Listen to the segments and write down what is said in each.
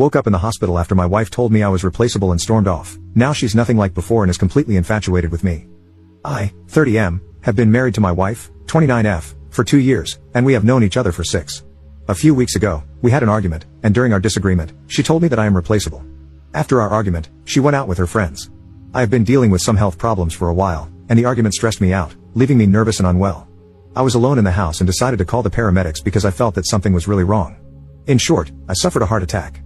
Woke up in the hospital after my wife told me I was replaceable and stormed off. Now she's nothing like before and is completely infatuated with me. I, 30M, have been married to my wife, 29F, for 2 years, and we have known each other for 6. A few weeks ago, we had an argument, and during our disagreement, she told me that I am replaceable. After our argument, she went out with her friends. I have been dealing with some health problems for a while, and the argument stressed me out, leaving me nervous and unwell. I was alone in the house and decided to call the paramedics because I felt that something was really wrong. In short, I suffered a heart attack.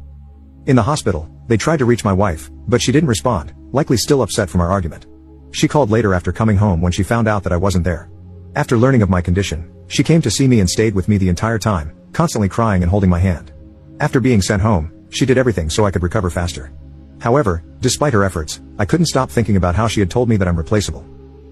In the hospital, they tried to reach my wife, but she didn't respond, likely still upset from our argument. She called later after coming home when she found out that I wasn't there. After learning of my condition, she came to see me and stayed with me the entire time, constantly crying and holding my hand. After being sent home, she did everything so I could recover faster. However, despite her efforts, I couldn't stop thinking about how she had told me that I'm replaceable.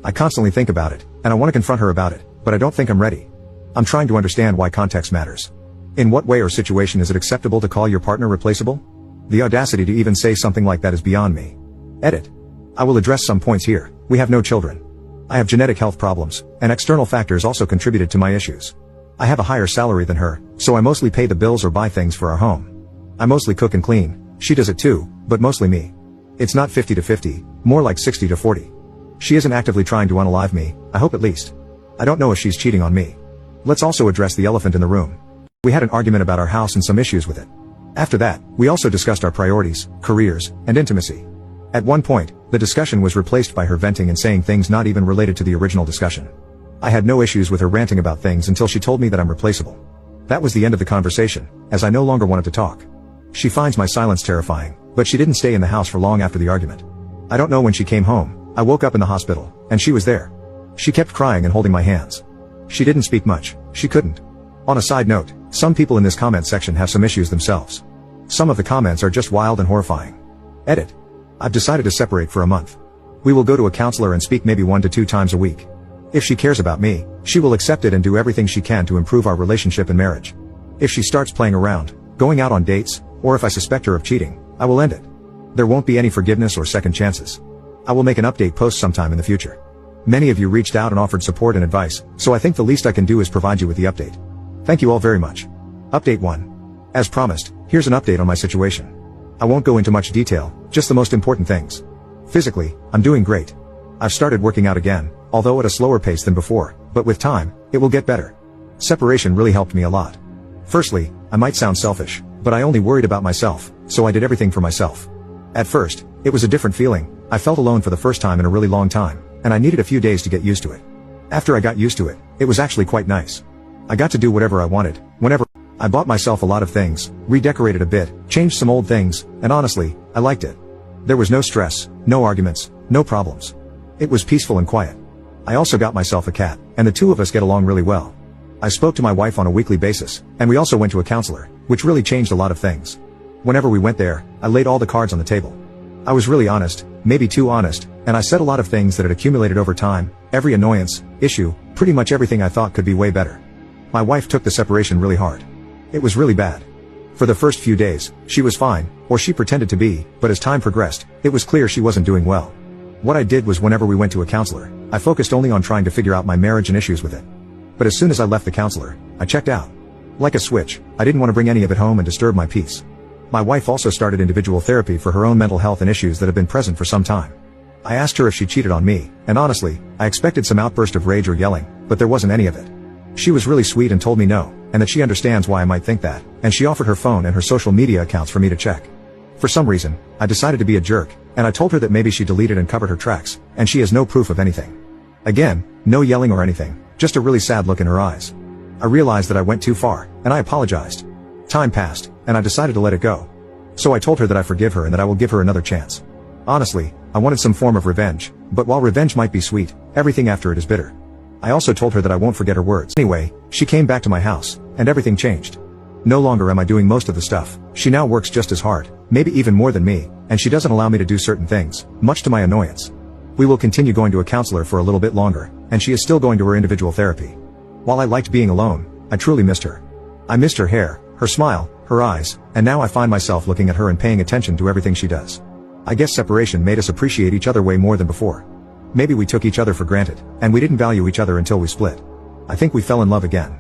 I constantly think about it, and I want to confront her about it, but I don't think I'm ready. I'm trying to understand why context matters. In what way or situation is it acceptable to call your partner replaceable? The audacity to even say something like that is beyond me. Edit. I will address some points here. We have no children. I have genetic health problems, and external factors also contributed to my issues. I have a higher salary than her, so I mostly pay the bills or buy things for our home. I mostly cook and clean. She does it too, but mostly me. It's not 50-50, more like 60-40. She isn't actively trying to unalive me, I hope at least. I don't know if she's cheating on me. Let's also address the elephant in the room. We had an argument about our house and some issues with it. After that, we also discussed our priorities, careers, and intimacy. At one point, the discussion was replaced by her venting and saying things not even related to the original discussion. I had no issues with her ranting about things until she told me that I'm replaceable. That was the end of the conversation, as I no longer wanted to talk. She finds my silence terrifying, but she didn't stay in the house for long after the argument. I don't know when she came home. I woke up in the hospital, and she was there. She kept crying and holding my hands. She didn't speak much, she couldn't. On a side note, some people in this comment section have some issues themselves. Some of the comments are just wild and horrifying. Edit. I've decided to separate for a month. We will go to a counselor and speak maybe 1 to 2 times a week. If she cares about me, she will accept it and do everything she can to improve our relationship and marriage. If she starts playing around, going out on dates, or if I suspect her of cheating, I will end it. There won't be any forgiveness or second chances. I will make an update post sometime in the future. Many of you reached out and offered support and advice, so I think the least I can do is provide you with the update. Thank you all very much. Update 1. As promised, here's an update on my situation. I won't go into much detail, just the most important things. Physically, I'm doing great. I've started working out again, although at a slower pace than before, but with time, it will get better. Separation really helped me a lot. Firstly, I might sound selfish, but I only worried about myself, so I did everything for myself. At first, it was a different feeling. I felt alone for the first time in a really long time, and I needed a few days to get used to it. After I got used to it, it was actually quite nice. I got to do whatever I wanted, whenever. I bought myself a lot of things, redecorated a bit, changed some old things, and honestly, I liked it. There was no stress, no arguments, no problems. It was peaceful and quiet. I also got myself a cat, and the two of us get along really well. I spoke to my wife on a weekly basis, and we also went to a counselor, which really changed a lot of things. Whenever we went there, I laid all the cards on the table. I was really honest, maybe too honest, and I said a lot of things that had accumulated over time, every annoyance, issue, pretty much everything I thought could be way better. My wife took the separation really hard. It was really bad. For the first few days, she was fine, or she pretended to be, but as time progressed, it was clear she wasn't doing well. What I did was whenever we went to a counselor, I focused only on trying to figure out my marriage and issues with it. But as soon as I left the counselor, I checked out. Like a switch, I didn't want to bring any of it home and disturb my peace. My wife also started individual therapy for her own mental health and issues that have been present for some time. I asked her if she cheated on me, and honestly, I expected some outburst of rage or yelling, but there wasn't any of it. She was really sweet and told me no, and that she understands why I might think that, and she offered her phone and her social media accounts for me to check. For some reason, I decided to be a jerk, and I told her that maybe she deleted and covered her tracks, and she has no proof of anything. Again, no yelling or anything, just a really sad look in her eyes. I realized that I went too far, and I apologized. Time passed, and I decided to let it go. So I told her that I forgive her and that I will give her another chance. Honestly, I wanted some form of revenge, but while revenge might be sweet, everything after it is bitter. I also told her that I won't forget her words. Anyway, she came back to my house, and everything changed. No longer am I doing most of the stuff. She now works just as hard, maybe even more than me, and she doesn't allow me to do certain things, much to my annoyance. We will continue going to a counselor for a little bit longer, and she is still going to her individual therapy. While I liked being alone, I truly missed her. I missed her hair, her smile, her eyes, and now I find myself looking at her and paying attention to everything she does. I guess separation made us appreciate each other way more than before. Maybe we took each other for granted, and we didn't value each other until we split. I think we fell in love again.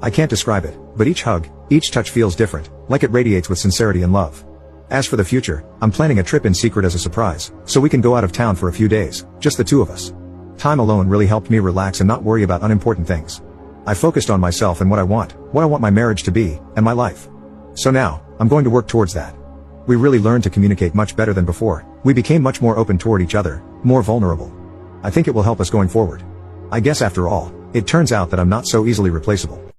I can't describe it, but each hug, each touch feels different, like it radiates with sincerity and love. As for the future, I'm planning a trip in secret as a surprise, so we can go out of town for a few days, just the two of us. Time alone really helped me relax and not worry about unimportant things. I focused on myself and what I want my marriage to be, and my life. So now, I'm going to work towards that. We really learned to communicate much better than before. We became much more open toward each other, more vulnerable. I think it will help us going forward. I guess after all, it turns out that I'm not so easily replaceable.